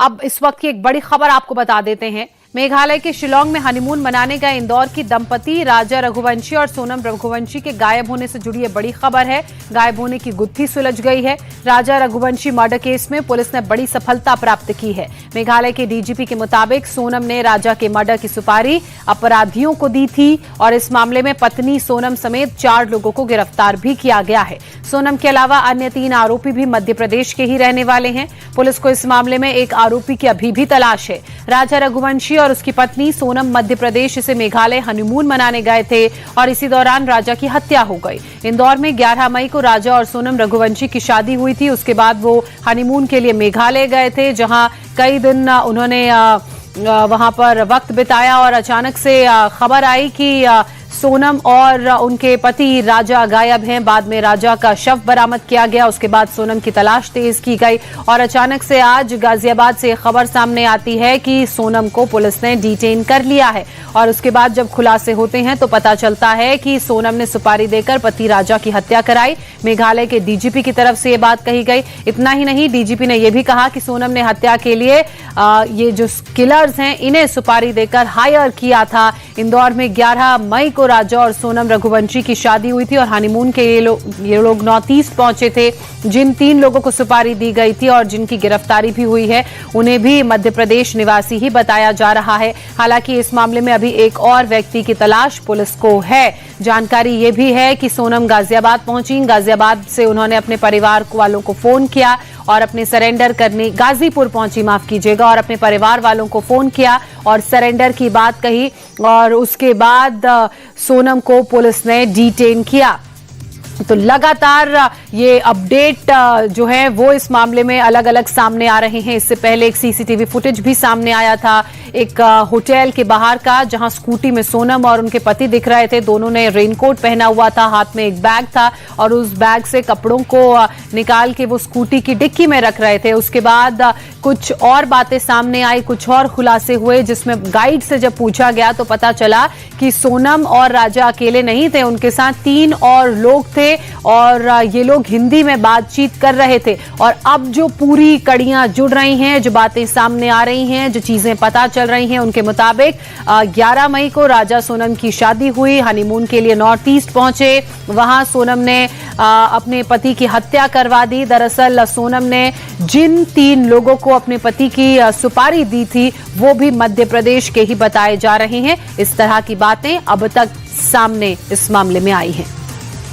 अब इस वक्त की एक बड़ी खबर आपको बता देते हैं। मेघालय के शिलांग में हनीमून मनाने गए इंदौर की दंपति राजा रघुवंशी और सोनम रघुवंशी के गायब होने से जुड़ी ये बड़ी खबर है। गायब होने की गुत्थी सुलझ गई है। राजा रघुवंशी मर्डर केस में पुलिस ने बड़ी सफलता प्राप्त की है। मेघालय के डीजीपी के मुताबिक सोनम ने राजा के मर्डर की सुपारी अपराधियों को दी थी और इस मामले में पत्नी सोनम समेत 4 लोगों को गिरफ्तार भी किया गया है। सोनम के अलावा अन्य 3 आरोपी भी मध्य प्रदेश के ही रहने वाले हैं। पुलिस को इस मामले में एक आरोपी की अभी भी तलाश है। राजा रघुवंशी और उसकी पत्नी सोनम मध्य प्रदेश से मेघालय हनीमून मनाने गए थे और इसी दौरान राजा की हत्या हो गई। इंदौर में 11 मई को राजा और सोनम रघुवंशी की शादी हुई थी। उसके बाद वो हनीमून के लिए मेघालय गए थे, जहां कई दिन उन्होंने वहां पर वक्त बिताया और अचानक से खबर आई कि सोनम और उनके पति राजा गायब हैं। बाद में राजा का शव बरामद किया गया। उसके बाद सोनम की तलाश तेज की गई और अचानक से आज गाजियाबाद से खबर सामने आती है कि सोनम को पुलिस ने डिटेन कर लिया है। और उसके बाद जब खुलासे होते हैं तो पता चलता है कि सोनम ने सुपारी देकर पति राजा की हत्या कराई। मेघालय के डीजीपी की तरफ से ये बात कही गई। इतना ही नहीं, डीजीपी ने यह भी कहा कि सोनम ने हत्या के लिए ये जो किलर्स हैं इन्हें सुपारी देकर हायर किया था। इंदौर में 11 मई को राजा और सोनम रघुवंशी की शादी हुई थी और हनीमून के ये लोग नॉर्थ ईस्ट पहुंचे थे। जिन 3 लोगों को सुपारी दी गई थी और जिनकी गिरफ्तारी भी हुई है उन्हें भी मध्य प्रदेश निवासी ही बताया जा रहा है। हालांकि इस मामले में अभी एक और व्यक्ति की तलाश पुलिस को है। जानकारी ये भी है कि सोनम गाजियाबाद पहुंची। गाजियाबाद से उन्होंने अपने परिवार वालों को फोन किया और अपने सरेंडर करने गाजीपुर पहुंची, माफ कीजिएगा, और अपने परिवार वालों को फोन किया और सरेंडर की बात कही और उसके बाद सोनम को पुलिस ने डिटेन किया। तो लगातार ये अपडेट जो है वो इस मामले में अलग अलग सामने आ रहे हैं। इससे पहले एक सीसीटीवी फुटेज भी सामने आया था एक होटल के बाहर का, जहां स्कूटी में सोनम और उनके पति दिख रहे थे। दोनों ने रेनकोट पहना हुआ था, हाथ में एक बैग था और उस बैग से कपड़ों को निकाल के वो स्कूटी की डिक्की में रख रहे थे। उसके बाद कुछ और बातें सामने आई, कुछ और खुलासे हुए, जिसमें गाइड से जब पूछा गया तो पता चला कि सोनम और राजा अकेले नहीं थे, उनके साथ 3 और लोग थे और ये लोग हिंदी में बातचीत कर रहे थे। और अब जो पूरी कड़ियां जुड़ रही हैं, जो बातें सामने आ रही हैं, जो चीजें पता चल रही हैं, उनके मुताबिक 11 मई को राजा सोनम की शादी हुई, हनीमून के लिए नॉर्थ ईस्ट पहुंचे। वहां सोनम ने अपने पति की हत्या करवा दी। दरअसल सोनम ने जिन 3 लोगों को अपने पति की सुपारी दी थी वो भी मध्य प्रदेश के ही बताए जा रहे हैं। इस तरह की बातें अब तक सामने इस मामले में आई हैं।